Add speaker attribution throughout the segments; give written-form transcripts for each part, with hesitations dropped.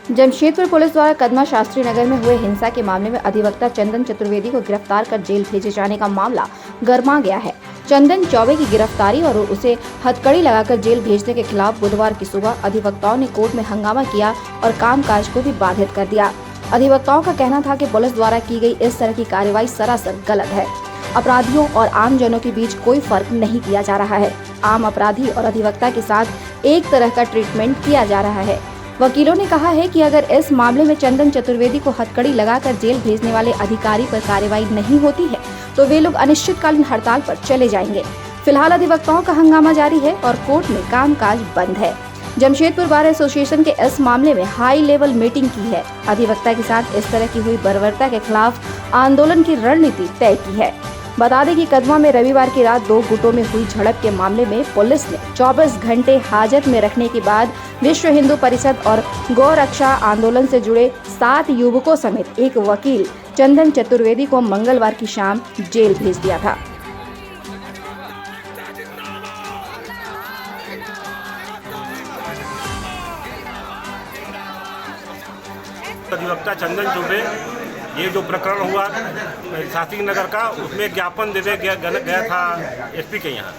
Speaker 1: Jamshedpur police द्वारा कदमा शास्त्री नगर में हुए हिंसा के मामले में अधिवक्ता चंदन चतुर्वेदी को गिरफ्तार कर जेल भेजे जाने का मामला गरमा गया है। चंदन चौबे की गिरफ्तारी और उसे हथकड़ी लगाकर जेल भेजने के खिलाफ बुधवार की सुबह अधिवक्ताओं ने कोर्ट में हंगामा किया और कामकाज को भी बाधित कर दिया। अधिवक्ताओं का कहना था कि पुलिस द्वारा की गई इस तरह की कार्रवाई सरासर गलत है। अपराधियों और आम जनों के बीच कोई फर्क नहीं किया जा रहा है। आम अपराधी और अधिवक्ता के साथ एक तरह का ट्रीटमेंट किया जा रहा है। वकीलों ने कहा है कि अगर इस मामले में चंदन चतुर्वेदी को हथकड़ी लगाकर जेल भेजने वाले अधिकारी पर कार्रवाई नहीं होती है तो वे लोग अनिश्चितकालीन हड़ताल पर चले जाएंगे। फिलहाल अधिवक्ताओं का हंगामा जारी है और कोर्ट में कामकाज बंद है। जमशेदपुर बार एसोसिएशन के इस मामले में हाई लेवल मीटिंग की है। अधिवक्ता के साथ इस तरह की हुई बर्बरता के खिलाफ आंदोलन की रणनीति तय की है। बता दें कि कदमा में रविवार की रात 2 गुटों में हुई झड़प के मामले में पुलिस ने 24 घंटे हाजत में रखने के बाद विश्व हिंदू परिषद और गौ रक्षा आंदोलन से जुड़े 7 युवकों समेत एक वकील चंदन चतुर्वेदी को मंगलवार की शाम जेल भेज दिया था।
Speaker 2: अधिवक्ता चंदन चौबे, ये जो प्रकरण हुआ शास्त्री नगर का, उसमें ज्ञापन देने गया था एसपी के यहाँ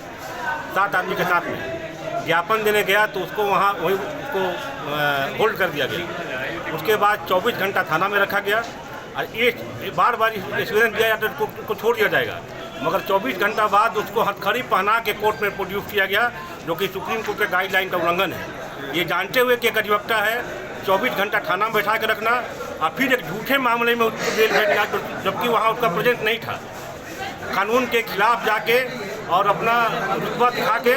Speaker 2: 7 आदमी के साथ में। ज्ञापन देने गया तो उसको वहाँ वही उसको होल्ड कर दिया गया। उसके बाद 24 घंटा थाना में रखा गया और ये बार एक्सपीरियंस दिया जाता है उसको छोड़ दिया जाएगा, मगर 24 घंटा बाद उसको हथकड़ी पहना के कोर्ट में प्रोड्यूस किया गया, जो कि सुप्रीम कोर्ट के गाइडलाइन का उल्लंघन है। ये जानते हुए कि एक अधिवक्ता है 24 घंटा थाना में बैठा के रखना और फिर एक झूठे मामले में उसको जेल भेजना, जबकि वहाँ उसका प्रेजेंस नहीं था। कानून के खिलाफ जाके और अपना रुतबा दिखा के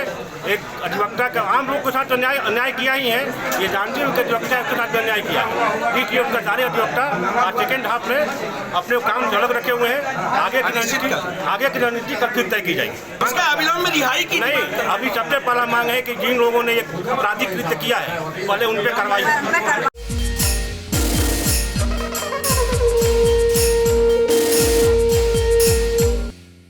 Speaker 2: एक अधिवक्ता का आम लोग के साथ अन्याय किया ही है। ये जानते हुए कि अधिवक्ता के साथ अन्याय किया, इसलिए उनका सारे अधिवक्ता आज सेकेंड हाफ में अपने काम झड़क रखे हुए हैं। आगे की रणनीति कल फिर तय की जाएगी।
Speaker 3: इसका अविलंब में रिहाई की
Speaker 2: नहीं, अभी सबसे पहला मांग है कि जिन लोगों ने ये आपराधिक कृत्य किया है पहले उन पर कार्रवाई हो।